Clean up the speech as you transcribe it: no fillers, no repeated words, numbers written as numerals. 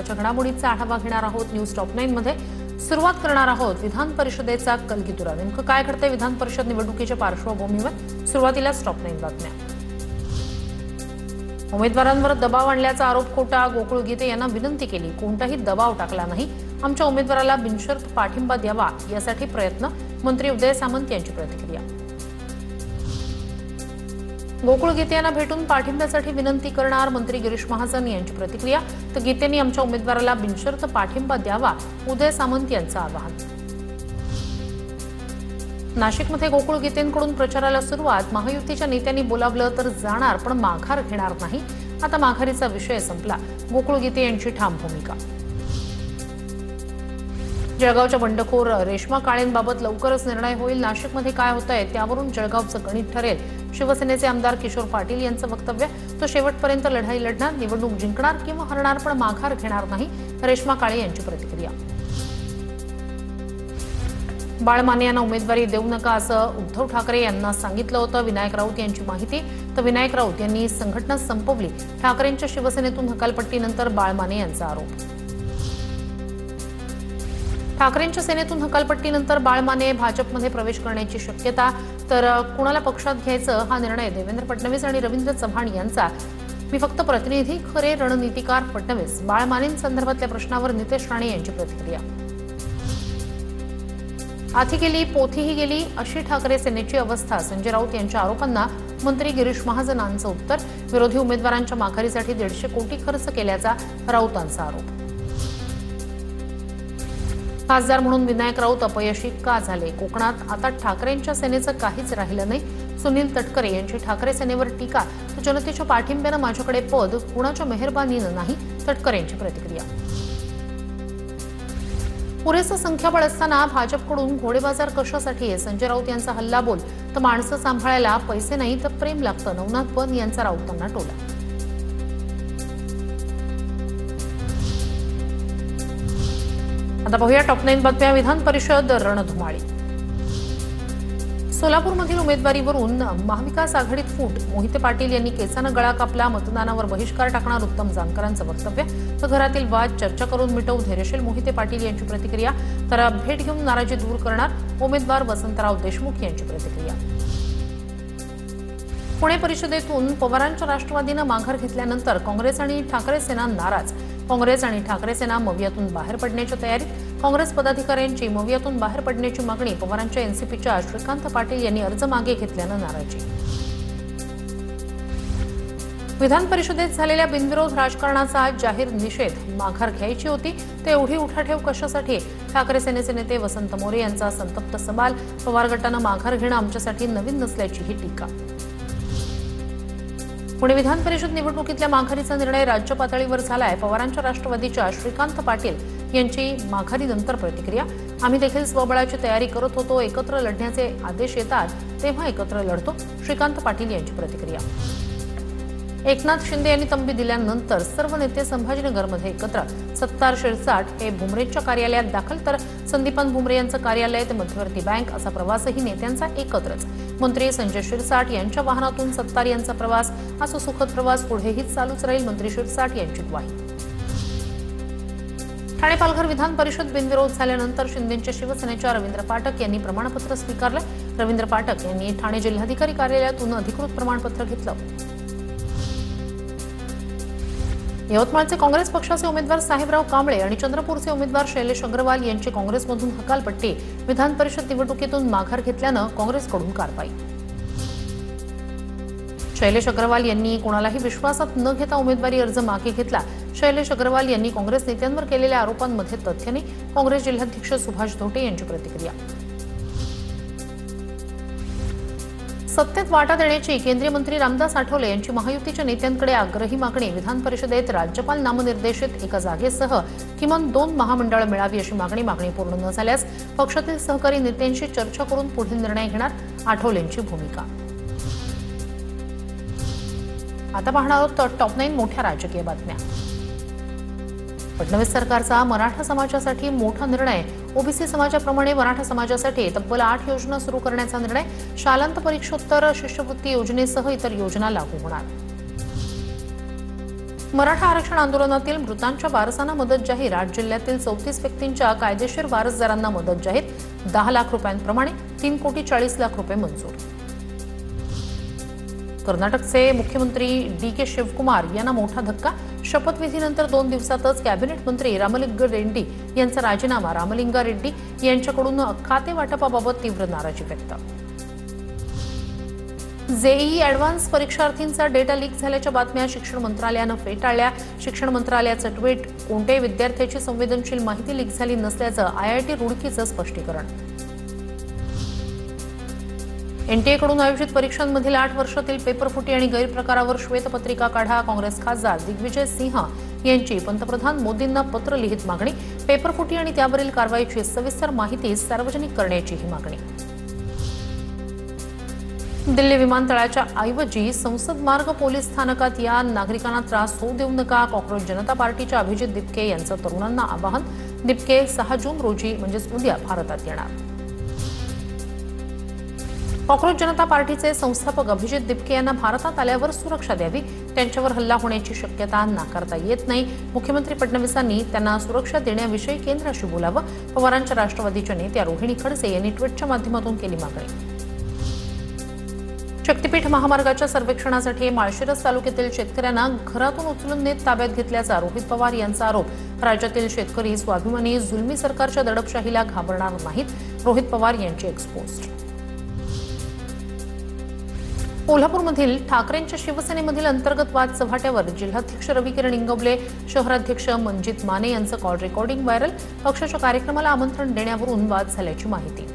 घडामोडींचा आढावा घेणार आहोत। न्यूज टॉप 9 मध्ये सुरुवात करणार आहोत विधान परिषदेचा कलगीतुरा। नेमकं काय घडतंय विधान परिषद निवडणुकीच्या पार्श्वभूमीवर? सुरुवातीला टॉप 9 बातम्या। उमेदवारांवर दबाव आणल्याचा आरोप खोटा। गोकुळ गीते यांना विनंती केली, कोणताही दबाव टाकला नाही। आमच्या उमेदवाराला बिनशर्त पाठिंबा द्यावा यासाठी प्रयत्न। मंत्री उदय सामंत यांची प्रतिक्रिया। गोकुळ गीते यांना भेटून पाठिंब्यासाठी विनंती करणार, मंत्री गिरीश महाजन यांची प्रतिक्रिया। तर गीतेंनी आमच्या उमेदवाराला बिनशर्त पाठिंबा द्यावा, उदय सामंत यांचं आवाहन। नाशिकमध्ये गोकुळ गीतेंकडून प्रचाराला सुरुवात। महायुतीच्या नेत्यांनी बोलावलं तर जाणार, पण माघार घेणार नाही। आता माघारीचा विषय संपला, गोकुळ गीते यांची ठाम भूमिका। जळगावच्या बंडखोर रेश्मा काळेंबाबत लवकरच निर्णय होईल। नाशिकमध्ये काय होतंय त्यावरून जळगावचं गणित ठरेल। शिवसेनेचे आमदार किशोर पाटील यांचं वक्तव्य। तो शेवटपर्यंत लढाई लढणार, निवडणूक जिंकणार किंवा हरणार, पण माघार घेणार नाही। रेश्मा काळे यांची प्रतिक्रिया। बाळ माने यांना उमेदवारी देऊ नका असं उद्धव ठाकरे यांना सांगितलं होतं। विनायक राऊत यांची माहिती। तर विनायक राऊत यांनी संघटना संपवली। ठाकरेंच्या शिवसेनेतून हकालपट्टीनंतर बाळ माने यांचा आरोप। ठाकरेंच्या सेनेतून हकालपट्टीनंतर बाळ माने भाजपमध्ये प्रवेश करण्याची शक्यता। तर कुणाला पक्षात घ्यायचं हा निर्णय देवेंद्र फडणवीस आणि रवींद्र चव्हाण यांचा। मी फक्त प्रतिनिधी, खरे रणनीतिकार फडणवीस। बाळ मानेंसंदर्भातल्या प्रश्नावर नितेश राणे यांची प्रतिक्रिया। आधी गेली पोथीही गेली अशी ठाकरे सेनेची अवस्था। संजय राऊत यांच्या आरोपांना मंत्री गिरीश महाजनांचं उत्तर। विरोधी उमेदवारांच्या माघारीसाठी 150 कोटी खर्च केल्याचा राऊतांचा आरोप। खासदार म्हणून विनायक राऊत अपयशी का झाले? कोकणात आता ठाकरेंच्या सेनेचं काहीच राहिलं नाही। सुनील तटकरे यांची ठाकरे सेनेवर टीका। तर जनतेच्या पाठिंब्यानं माझ्याकडे पद, कुणाच्या मेहरबानीनं नाही। तटकरे यांची प्रतिक्रिया। पुरेसं संख्याबळ असताना भाजपकडून घोडेबाजार कशासाठी आहे? संजय राऊत यांचा हल्लाबोल। तर माणसं सांभाळायला पैसे नाही तर प्रेम लागतं। नवनाथ बन यांचा राऊतांना टोला। आता पाहूया टॉप 9 बातम्या। विधान परिषद रणधुमाळी। सोलापूरमधील उमेदवारीवरून महाविकास आघाडीत फूट। मोहिते पाटील यांनी केसानं गळा कापला। मतदानावर बहिष्कार टाकणार उत्तम जानकरांचं वक्तव्य। तर घरातील वाद चर्चा करून मिटवू, धैर्यशील मोहिते पाटील यांची प्रतिक्रिया। तर भेट घेऊन नाराजी दूर करणार, उमेदवार वसंतराव देशमुख यांची प्रतिक्रिया। पुणे परिषदेतून पवारांच्या राष्ट्रवादीनं माघार घेतल्यानंतर काँग्रेस आणि ठाकरे सेना नाराज। काँग्रेस आणि ठाकरे सेना मवियातून बाहेर पडण्याच्या तयारीत। काँग्रेस पदाधिकाऱ्यांची मवियातून बाहेर पडण्याची मागणी। पवारांच्या एनसीपीच्या श्रीकांत पाटील यांनी अर्ज मागे घेतल्यानं नाराजी। विधान परिषदेत झालेल्या बिनविरोध राजकारणाचा जाहीर निषेध। माघार घ्यायची होती ते एवढी उठाठेव कशासाठी? ठाकरे सेनेचे नेते वसंत मोरे यांचा संतप्त सवाल। पवार गटानं माघार घेणं आमच्यासाठी नवीन नसल्याची ही टीका। पुणे विधान परिषद निवडणुकीतल्या माघारीचा निर्णय राज्य पातळीवर झालाय। पवारांच्या राष्ट्रवादीच्या श्रीकांत पाटील यांची माघारीनंतर प्रतिक्रिया। आम्ही देखील स्वबळाची तयारी करत होतो। एकत्र लढण्याचे आदेश येतात तेव्हा एकत्र लढतो। श्रीकांत पाटील यांची प्रतिक्रिया। एकनाथ शिंदे यांनी तंबी दिल्यानंतर सर्व नेते संभाजीनगरमध्ये एकत्र। सत्तार शिरसाट हे भुमरेच्या कार्यालयात दाखल। तर संदीपान भुमरे यांचं कार्यालय ते मध्यवर्ती बँक असा प्रवासही नेत्यांचा एकत्रच। मंत्री संजय शिरसाट यांच्या वाहनातून सत्तार यांचा प्रवास। असा सुखद प्रवास पुढेही चालूच राहील, मंत्री शिरसाट यांची ग्वाही। ठाणे पालघर विधान परिषद बिनविरोध झाल्यानंतर शिंदेच्या शिवसेनेच्या रवींद्र पाठक यांनी प्रमाणपत्र स्वीकारलं। रवींद्र पाठक यांनी ठाणे जिल्हाधिकारी कार्यालयातून अधिकृत प्रमाणपत्र घेतलं। यवतमाळचे काँग्रेस पक्षाचे उमेदवार साहेबराव कांबळे आणि चंद्रपूरचे उमेदवार शैलेश अग्रवाल यांची काँग्रेसमधून हकालपट्टी। विधान परिषद निवडणुकीतून माघार घेतल्यानं काँग्रेसकडून कारवाई। शैलेश अग्रवाल यांनी कोणालाही विश्वासात न घेता उमेदवारी अर्ज मागे घेतला। शैलेश अग्रवाल यांनी काँग्रेस नेत्यांवर केलेल्या आरोपांमध्ये तथ्य नाही। काँग्रेस जिल्हाध्यक्ष सुभाष धोटे यांची प्रतिक्रिया। सत्तेत वाटा देण्याची केंद्रीय मंत्री रामदास आठवले यांची महायुतीच्या नेत्यांकडे आग्रही मागणी। विधान परिषदेत राज्यपाल नामनिर्देशित एका जागेसह किमान 2 महामंडळं मिळावी अशी मागणी पूर्ण न झाल्यास पक्षातील सहकारी नेत्यांशी चर्चा करून पुढील निर्णय घेणार, आठवलेंची भूमिका। आता पाहणार आहोत टॉप 9 मोठ्या राजकीय बातम्या। फडणवीस सरकारचा मराठा समाजासाठी मोठा निर्णय। ओबीसी समाजाप्रमाणे मराठा समाजासाठी तब्बल 8 योजना सुरू करण्याचा निर्णय। शालांत परीक्षोत्तर शिष्यवृत्ती योजनेसह इतर योजना लागू होणार। मराठा आरक्षण आंदोलनातील मृतांच्या वारसांना मदत जाहीर। 8 जिल्ह्यातील 34 व्यक्तींच्या कायदेशीर वारसदारांना मदत जाहीर। 10 लाख रुपयांप्रमाणे 3,40,00,000 रुपये मंजूर। कर्नाटकचे मुख्यमंत्री डी.के. शिवकुमार यांना मोठा धक्का। शपथविधीनंतर 2 दिवसातच कॅबिनेट मंत्री रामलिंगा रेड्डी यांचा राजीनामा। रामलिंगा रेड्डी यांच्याकडून खाते वाटपाबाबत तीव्र नाराजी व्यक्त। जेईई ॲडव्हान्स परीक्षार्थींचा डेटा लीक झाल्याच्या बातम्या शिक्षण मंत्रालयानं फेटाळल्या। शिक्षण मंत्रालयाचं ट्विट, कोणत्याही विद्यार्थ्याची संवेदनशील माहिती लीक झाली नसल्याचं आयआयटी रुडकीचं स्पष्टीकरण। एनटीएकडून आयोजित परीक्षांमधील 8 वर्षातील पेपरफुटी आणि गैरप्रकारावर श्वेतपत्रिका काढा। काँग्रेस खासदार दिग्विजय सिंह यांची पंतप्रधान मोदींना पत्र लिहित मागणी। पेपरफुटी आणि त्यावरील कारवाईची सविस्तर माहिती सार्वजनिक करण्याचीही मागणी। दिल्ली विमानतळाच्या ऐवजी संसद मार्ग पोलीस स्थानकात या, नागरिकांना त्रास होऊ देऊ नका। कॉक्रोच जनता पार्टीच्या अभिजित दिपके यांचं तरुणांना आवाहन। दिपके 6 जून रोजी म्हणजेच उद्या भारतात येणार। कॉक्रोच जनता पार्टीचे संस्थापक अभिजित दिपके यांना भारतात आल्यावर सुरक्षा द्यावी, त्यांच्यावर हल्ला होण्याची शक्यता नाकारता येत नाही। मुख्यमंत्री फडणवीसांनी त्यांना सुरक्षा देण्याविषयी केंद्राशी बोलावं। पवारांच्या राष्ट्रवादीच्या नेत्या रोहिणी खडसे यांनी ट्विटच्या माध्यमातून केली मागणी। शक्तीपीठ महामार्गाच्या सर्वेक्षणासाठी माळशिरस तालुक्यातील शेतकऱ्यांना घरातून उचलून नेत ताब्यात घेतल्याचा रोहित पवार यांचा आरोप। राज्यातील शेतकरी स्वाभिमानी जुलमी सरकारच्या दडपशाहीला घाबरणार नाहीत, रोहित पवार यांची एक्सपोस्ट। कोल्हापूरमधील ठाकरेंच्या शिवसेनेमधील अंतर्गत वाद चव्हाट्यावर। जिल्हाध्यक्ष रविकिरण इंगवले, शहराध्यक्ष मनजित माने यांचं कॉल रेकॉर्डिंग व्हायरल। पक्षाच्या कार्यक्रमाला आमंत्रण देण्यावरून वाद झाल्याची माहिती।